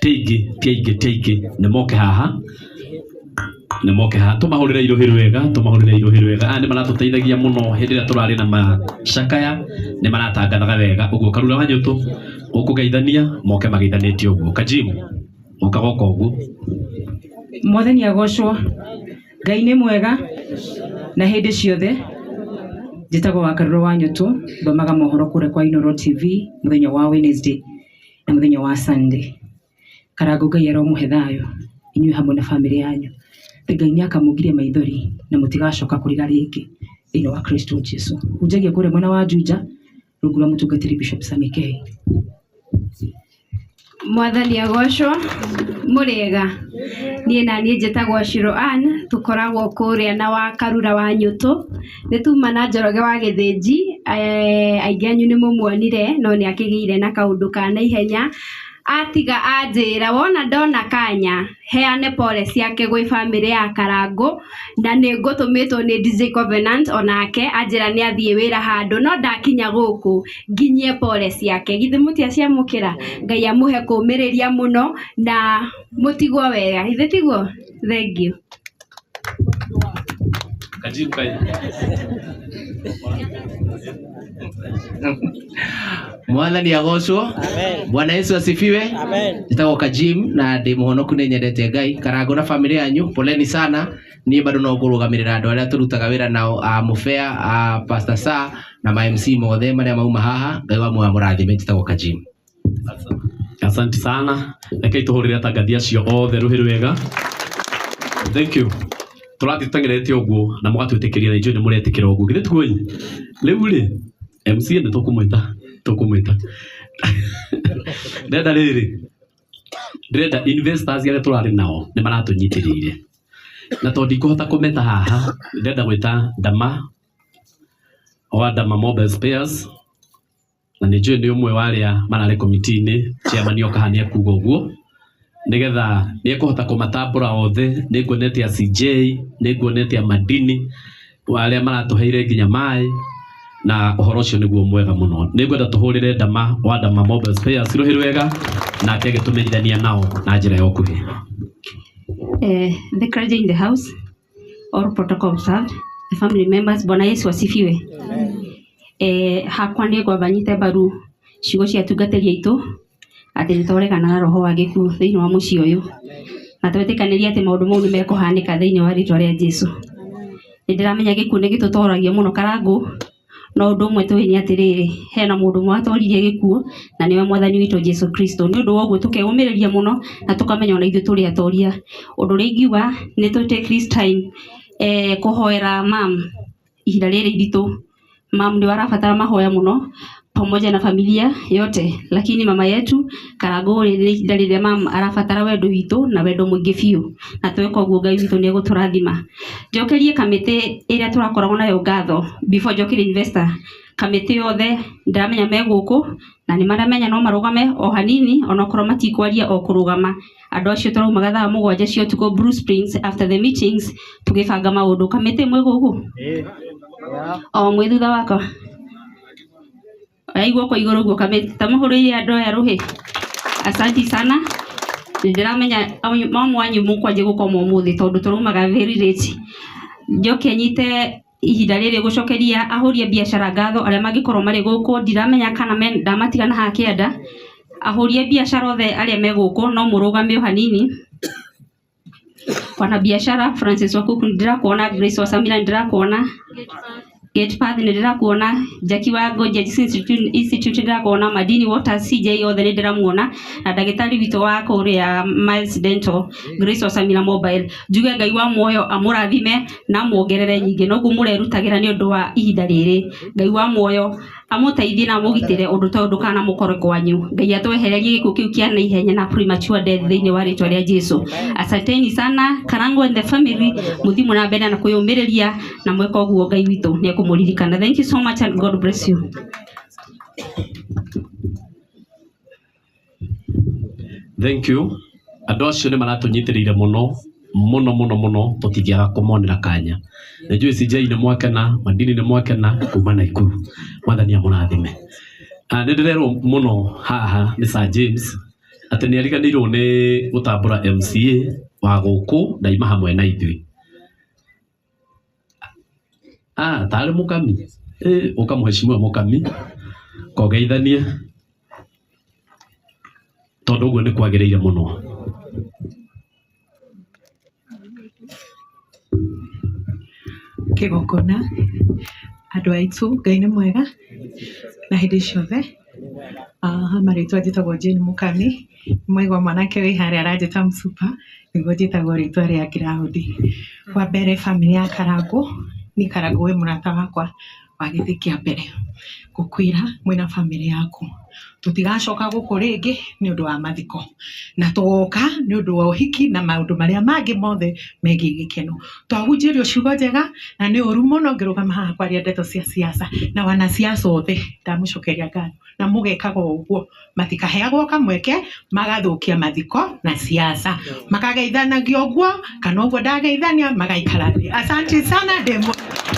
teige nä moke haha tumahurire iruhiru wega nä maratå teithagia må no hä ndä ä rä a tå rarä na macakaya nä maratangathaga wega å guo Karura wa Nyåtå gå kå geithania moke mageithanä tie å guo Kajimu moka goka å guo Mwathani agocwo Ngai nĩ mwega na hĩndĩ ciothe. Njĩtagwo wa Karura wa Nyũtũ, thomaga mohoro kũrĩa kwa Inooro TV mũthenya wa Wednesday na mũthenya wa Sunday. Karangu Ngai aromũhe thayũ inyuĩ hamwe na bamĩrĩ yanyu. Ngai nĩakamũgirie maithori na mũtigacoka kũriga rĩngĩ thĩinĩ wa Kristo Jesũ. Hunjagia kũrĩa mwena wa Juja rungu rwa mũtungatĩri Bishop Sami K. Mwathani agocwo muriega niĩ na niĩ njĩtagwo Shiro Ann tũkoragwo kũrĩa na wa Karura wa Nyũtũ nĩ tuma na Njoroge wa Gĩthĩnji aingĩ anyu nĩ mũmuonire no nĩ akĩgĩire na kaũndũ ka naihenya atiga anjĩra wona ndona kanya heane pole ciake gwĩ bamĩrĩ ya Karangu na nĩ ngũtũmĩtwo nĩ DJ Covenant onake anjĩra nĩ athiĩ wĩra handũ no ndakinya gũkũ nginyie pole ciake githĩ mũtiaciamũkĩra Ngai amũhe kũmĩrĩria mũno na mũtigwo wega githĩ tiguo thank you Kajimu Kai Mwathani agocwo Bwana Yesu asifiwe Njĩtagwo Kajim na ndĩ mũhonoku nĩ nyendete Ngai Karangu na bamĩrĩ yanyu poleni sana niĩ bado no ngũrũgamĩrĩra andũ arĩa tũrutaga wĩra nao Mũbea Pastor Sa na ma MC mothe marĩa mauma haha Ngai wa muoyo mũrathime njĩtagwo Kajim asante sana rekei tũhũrĩre atangathi acio othe rũhĩ rwega thank you tũrathiĩ å guo na mũgatwĩtĩkĩria na inyuĩ nĩ mũretĩkĩra ũguo githĩ tiguo rĩu rĩ MC nĩ tũkũmwĩta ndĩrenda investors arĩa tũrarĩ nao nĩ maratũnyitĩrĩire na tondũ ndikũhota kũmeta haha ndĩrenda gwĩta Dama Mobile Spares na nĩ njũĩ nĩ ũmwe wa arĩa mararĩ komiti-inĩ chairman oka haha nĩ akuga ũguo nigetha nĩ ekũhota kũmatambũra othe nĩ nguonete CJ nĩ nguonete Madini arĩa maratũheire nginya maĩ na ũhoro ũcio nĩguo mwega mũno nĩ ngwenda tũhũrĩre Dama Mobile Spares rũhĩ rwega na agĩtũmenyithania nao na njĩra ya ũkuhĩ. The clergy in the house all protocol observed the family members Bwana Yesu asifiwe. Hakwa nĩ ngwambanyite mbaru ciugo cia atungatĩri aitũ atĩ nĩtwaregana na roho wa gĩkuũ thĩinĩ wa mũciĩ ũyũ na twetĩkanĩria atĩ maũndũ mau nĩ mekũhanĩka thĩinĩ wa rĩĩtwa rĩa Jesũ. Nĩndĩramenya gĩkuũ nĩ gĩtũtoragia mũno Karangu no ũndũ ũmwe tũĩ nĩ atĩrĩrĩ hena mũndũ ũmwe watoririe gĩkuũ na nĩwe Mwathani witũ Jesũ Kristo. Nĩ ũndũ wa ũguo tũkegũmĩrĩria mũno na tũkamenya ona ithuĩ tũrĩ atoria. Ũndũ ũrĩa ingiuga nĩ tũ take this time kũhoera mam ihinda rĩrĩ iritũ. Mam nĩ warabatara mahoya mũno pamoja na familia yote lakini mama yetu Karangu ihinda rĩrĩa mam arabatara wendo witũ na wendo mũingĩ biũ na tweka ũguo Ngai witũ nĩ egũtũrathima. Njokerie kamĩtĩ ĩrĩa tũrakoragwo nayo ngatho before njokire investor kamĩtĩ yothe ndamenya megũkũ na nĩ maramenya no marũgame o hanini onokorwo matikwaria o kũrũgama. Andũ acio tũraumaga thaa 7 cia ũtukũ Bruce Springs after the meetings tũgĩbanga maũndũ. Kamĩtĩ mwe gũkũ o mwĩ thutha wakwa aigua kwa igũrũ guo kamĩtĩ tamũhũrĩire andũ aya rũhĩ. Asante sana ndĩramenya mamu wanyu mũkwanjie gũkoma ũmũthĩ tondũ tũraumaga very late. Njoke nyite ihinda rĩrĩ gũcokeria ahũria biacara ngatho arĩa mangĩkorwo marĩ gũkũ. Ndiramenya kana ndamatigana haha kĩanda. Ahũria biacara othe arĩa me gũkũ no mũrũgame o hanini. Wana biacara Francis Wakuku ndĩrakuona, Grace wa Samira ndĩrakuona, Gate Path ndĩrakuona, Jackie wa Goja Institute ndĩrakuona, Madini Water CJ othe ndĩramuona na ndagĩtarĩ witũ wa kũrĩa Miles Dental Grace wa Samira Mobile. Njuge Ngai wa muoyo amũrathime na muongerere nyingĩ no mũrerutagĩra nĩ ũndũ wa ihinda rĩrĩ. Ngai wa muoyo amũteithie na amũgitĩre ũndũ tondũ kana mũkore kwanyu. Ngai atwehererie gĩkuũ kĩu kĩa naihenya na premature death thĩinĩ wa rĩĩtwa rĩa Jesũ. Asanteni sana Karangu and the family muthimu na mbere na kwĩyũmĩrĩria na mweka ũguo Ngai witũ nĩ ekũmũririkana. Thank you so much and God bless you. Thank you. Andũ acio nĩ maratũnyitĩrĩire mũno tũtingĩaga kũmonera kanya. Na njũĩ CJ nĩ mwakena, Madini nĩ mwakena kuma Naikuru. Mwathani amũrathime. Nĩ ndĩrerwo mũno haha nĩ Sir James atĩ nĩ ariganĩirwo nĩ gũtambũra MCA wa gũkũ na ima hamwe na ithuĩ. Tarĩ Mũkami. Ũka mheshimiwa Mũkami. Kogeithanie. Tondũ ũguo nĩ kwagĩrĩire mũno. Kĩgongona andũ aitũ Ngai nĩ mwega na hĩndĩ ciothe. Marĩtwa njĩtagwo Jane Mũkami, mwaigua mwanake wĩ harĩa aranjĩta Msupa, nĩguo njĩtagwo rĩtwa rĩa Kĩraũndi. Wa mbere famĩlĩ ya Karangũ, nĩ Karangũ wĩ mũrata wakwa wa gĩthĩ kĩa mbere. Ngũkwĩra mwĩna famĩlĩ yaku tũtigacoka gũkũ rĩngĩ nĩ ũndũ wa mathiko, na tũgoka nĩ ũndũ wa ũhiki na maũndũ marĩa mangĩ mothe megiĩ gĩkeno. Twahunjĩrio ciugo njega na nĩ ũru mũno ngĩrũgama haha kwaria ndeto cia siasa, na wanasiasa othe ndamũcokeria ngatho na mũgekaga ũguo, matikaheagwo kamweke magathũkia mathiko na siasa, makageithanagio ũguo kana ũguo ndageithania magaikara thĩ. Asante sana demo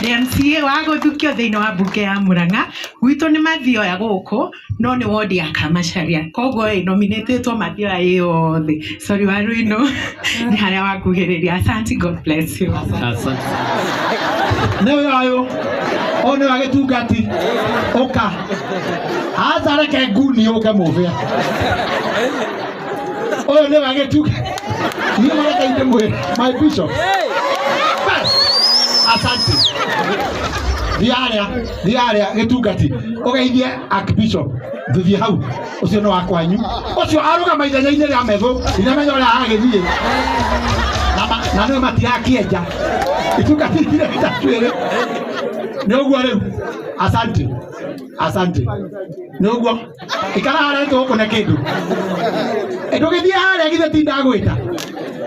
MCA wa gũthukio thĩinĩ wa mbunge ya Mũrang'a. Gwitũ nĩ mathioya gũkũ no nĩ wodi ya Kamacharia, koguo nominatetwo mathioya yothe. Sorry Waruino nĩ harĩa wakuhĩrĩria. Asante, God bless you. Asante. Nĩwe ayo one wa gĩtungati ũka azareke nguni ũke mũbĩa ũyũ nĩ wa gĩtungati niĩ marekeire mwĩ my bishop. Asante. Thiarĩa gĩtungati ũgeithie Archbishop thuthie hau ũcio nĩ wakwanyu ũcio arũgama ithenya-inĩ rĩa metho inamenya ũrĩa agĩthiĩ na nĩ matirakĩenja gĩtungati kĩrĩa gĩtatwĩre nĩ ũguo rĩu. Asante nĩ ũguo ikara harĩa tũgũkũne kĩndũ ndũgĩthiĩ harĩa githĩ ti ndagwĩta.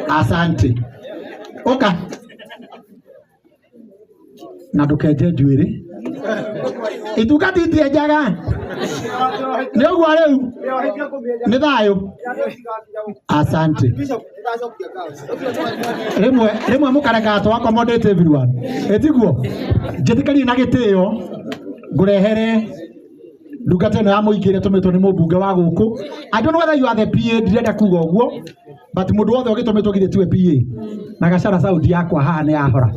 Asante. Ũka na ndũkenje njuĩrĩ itungati itienjaga nĩ ũguo rĩu nĩ thayũ. Asante. Rĩmwe mũkareka to accommodate everyone etiguo njĩtĩkanie na gĩtĩo ngũrehere ndungata ĩno ya mũingĩ ĩrĩa tũmĩtwo nĩ mũmbunge wa gũkũ. I don't know whether you are the PA, ndirenda kuga ũguo, but mũndũ wothe ũgĩtũmĩtwo githĩ tiwe PA na gacara saundi yakwa haha nĩ yahora.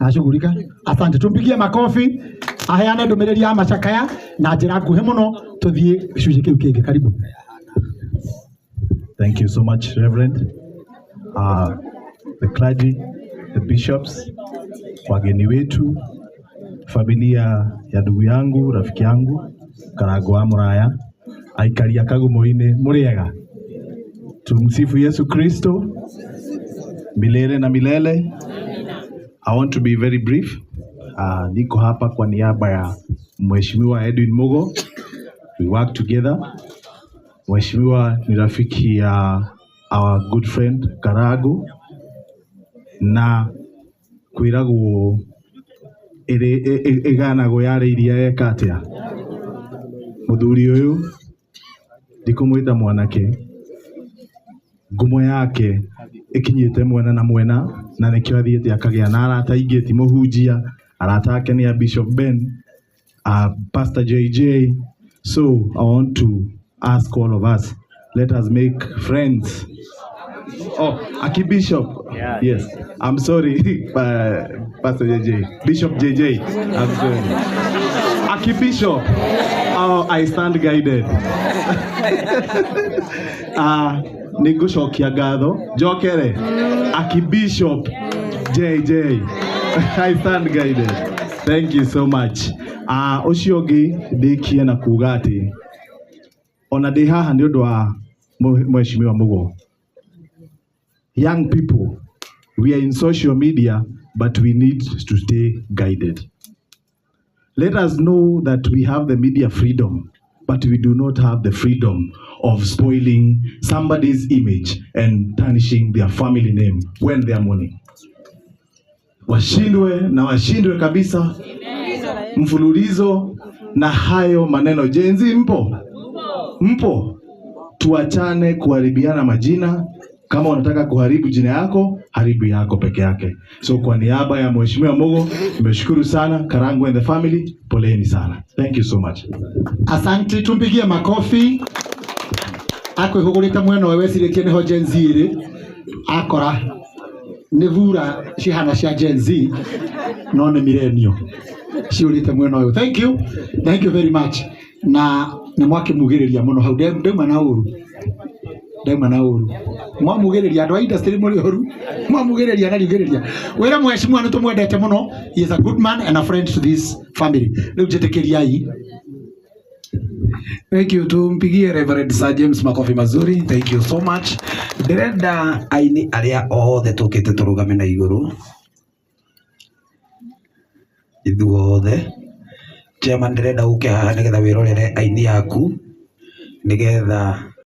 Nashughulika. Asante, tumpigie makofi aheane ndũmĩrĩri ya macakaya na njĩra nguhĩ mũno tũthiĩ gĩcunjĩ kĩu kĩngĩ. Karibu. Thank you so much, Reverend. The clergy, the bishops, wageni wetu, familia ya ndugu yangu, rafiki yangu Karangũ wa Mũraya, aikari a Kagumo-inĩ mũrĩega. Tumsifu Yesu Kristo milele na milele. I want to be very brief. Niko hapa kwa niaba ya Mheshimiwa Edwin Mugo. We work together. Mheshimiwa ni rafiki ya our good friend Karangũ, na kwiragwo iganagwo yare iria eka atia muthuri uyu ndikumwita mwanake ngumo yake ikinyite mwena na mwena, na nikio athiete akagĩa na arata aingĩ ti mũhunjia. Arata ake ni Bishop Ben, Pastor JJ. So I want to ask all of us, let us make friends. Oh, Archbishop. Yeah. Yes. I'm sorry, Pastor JJ. Bishop JJ. I'm sorry. Archbishop. Oh, I stand guided. Nigucokia ngatho. Jokere. Archbishop JJ. I stand guided. Thank you so much. Ucio ũngĩ ndikie na kuga ati ona ndi haha nĩ ũndũ wa Mheshimiwa Mugo. Young people, we are in social media, but we need to stay guided. Let us know that we have the media freedom, but we do not have the freedom of spoiling somebody's image and tarnishing their family name when they are mourning. Washindwe kabisa mfululizo na hayo maneno. Jenzi mpo, tuachane kuharibiana majina. Kama unataka kuharibu jina yako, haribu yako peke yake. So kwa niaba ya Mheshimiwa Mugo, nimeshukuru sana. Karangũ and the family, poleni sana. Thank you so much. Asante, tumpigie makofi. akwihugurite mwena we wecirikie niho Gen Z iri akora ni vura cihana cia Gen Z no ni millennial ciurite mwena uyu. Thank you very much. Na ni mwakimugiriria muno hau ndaima na uru mwamugiriria andu a industry muri horu mwamugiriria na rigiriria wira mweshimwa ni tumwendete muno. He is a good man and a friend to this family. Riu jitikiriai. Thank you. Tumpigie Reverend Sir James makofi mazuri. Thank you so much. Ndirenda aini aria othe tukite turugame na iguru ithuothe. Chairman, ndirenda uke haha nigetha wirorere aini yaku nigetha